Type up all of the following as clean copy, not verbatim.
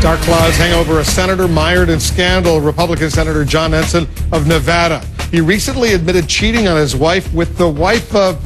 Dark clouds hang over a senator mired in scandal. Republican Senator John Ensign of Nevada. He recently admitted cheating on his wife with the wife of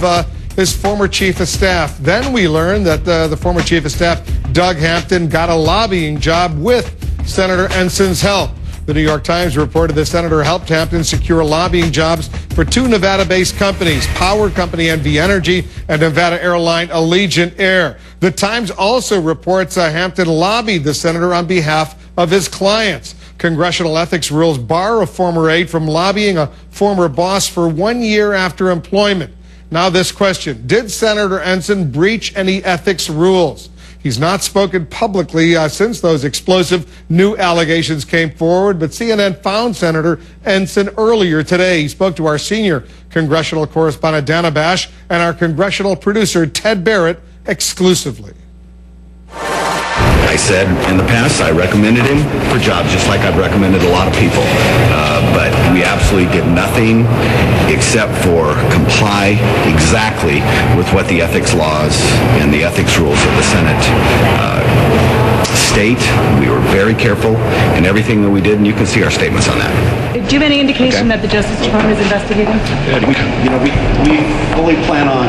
his former chief of staff. Then we learned that the former chief of staff, Doug Hampton, got a lobbying job with Senator Ensign's help. The New York Times reported the senator helped Hampton secure lobbying jobs for two Nevada-based companies, power company NV Energy and Nevada airline Allegiant Air. The Times also reports Hampton lobbied the senator on behalf of his clients. Congressional ethics rules bar a former aide from lobbying a former boss for 1 year after employment. Now this question: did Senator Ensign breach any ethics rules? He's not spoken publicly since those explosive new allegations came forward, but CNN found Senator Ensign earlier today. He spoke to our senior congressional correspondent, Dana Bash, and our congressional producer, Ted Barrett, exclusively. I said in the past I recommended him for jobs just like I've recommended a lot of people, but we absolutely did nothing except for comply exactly with what the ethics laws and the ethics rules of the Senate state. We were very careful in everything that we did, and you can see our statements on that. Do you have any indication that the Justice Department is investigating? We fully plan on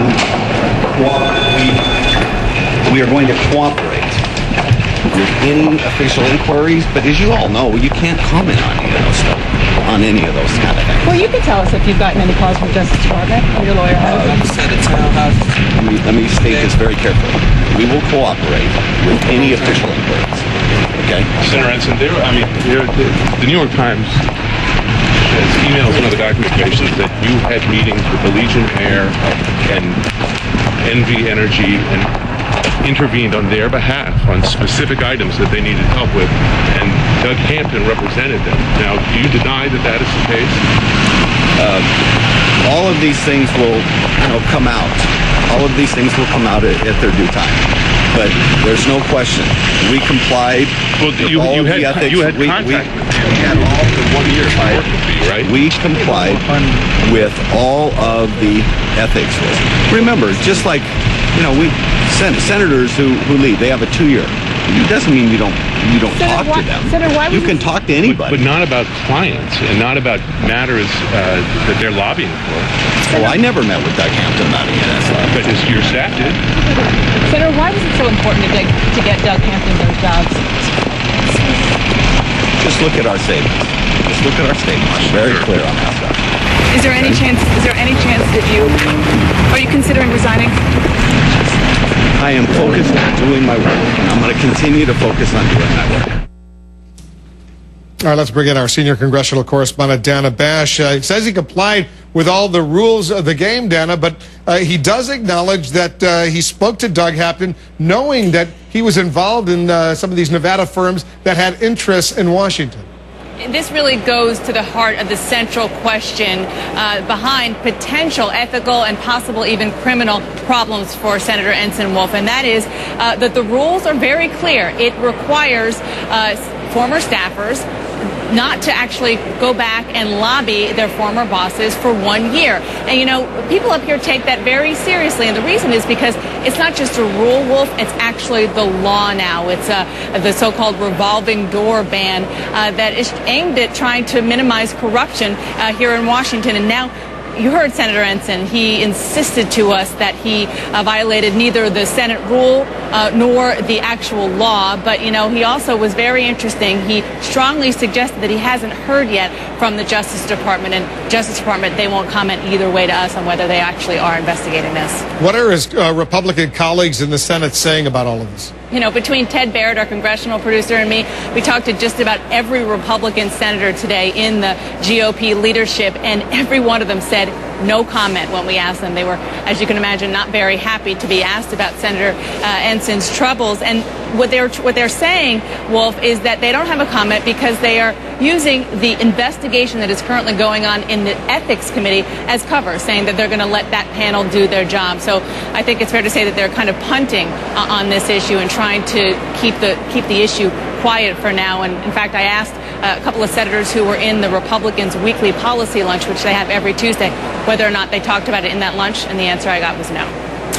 we are going to cooperate with any official inquiries, but as you all know, you can't comment on any of those stuff, on any of those kind of things. Well, you can tell us if you've gotten any calls from the Justice Department or your lawyer has. Let me state this very carefully. We will cooperate with any official inquiries. Okay? Senator Ensign, the New York Times has emails and other documentation that you had meetings with Allegiant Air and NV Energy and intervened on their behalf on specific items that they needed help with, and Doug Hampton represented them. Now, do you deny that that is the case? All of these things will, come out. All of these things will come out at their due time. But there's no question. We complied with all of the ethics. You had contact with him. We had all for 1 year. Right? We complied with all of the ethics rules. Remember, just like, senators who leave, they have a 2 year. It doesn't mean you don't talk to them. Senator, you can talk to anybody. But not about clients and not about matters that they're lobbying for. Well, I never met with Doug Hampton about any of that stuff. But your staff did. Senator, why was it so important to get Doug Hampton those jobs? Just look at our statements. Just look at our statements. Very clear on that stuff. Is there any chance that are you considering resigning? I am focused on doing my work, and I'm going to continue to focus on doing my work. All right, let's bring in our senior congressional correspondent, Dana Bash. He says he complied with all the rules of the game, Dana, but he does acknowledge that he spoke to Doug Hampton knowing that he was involved in some of these Nevada firms that had interests in Washington. This really goes to the heart of the central question behind potential ethical and possible even criminal problems for Senator Ensign Wolf, and that is that the rules are very clear. It requires former staffers not to actually go back and lobby their former bosses for 1 year. And, people up here take that very seriously. And the reason is because it's not just a rule, Wolf, it's actually the law now. It's the so-called revolving door ban that is aimed at trying to minimize corruption here in Washington. And now, you heard Senator Ensign. He insisted to us that he violated neither the Senate rule nor the actual law. But, he also was very interesting. He strongly suggested that he hasn't heard yet from the Justice Department. And Justice Department, they won't comment either way to us on whether they actually are investigating this. What are his Republican colleagues in the Senate saying about all of this? Between Ted Barrett, our congressional producer, and me, we talked to just about every Republican senator today in the GOP leadership, and every one of them said no comment when we asked them. They were, as you can imagine, not very happy to be asked about Senator Ensign's troubles. And what they're saying, Wolf, is that they don't have a comment because they are using the investigation that is currently going on in the Ethics Committee as cover, saying that they're going to let that panel do their job. So I think it's fair to say that they're kind of punting on this issue and trying to keep the issue quiet for now. And in fact, I asked a couple of senators who were in the Republicans' weekly policy lunch, which they have every Tuesday, whether or not they talked about it in that lunch, and the answer I got was no.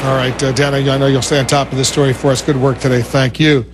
All right, Dana, I know you'll stay on top of this story for us. Good work today. Thank you.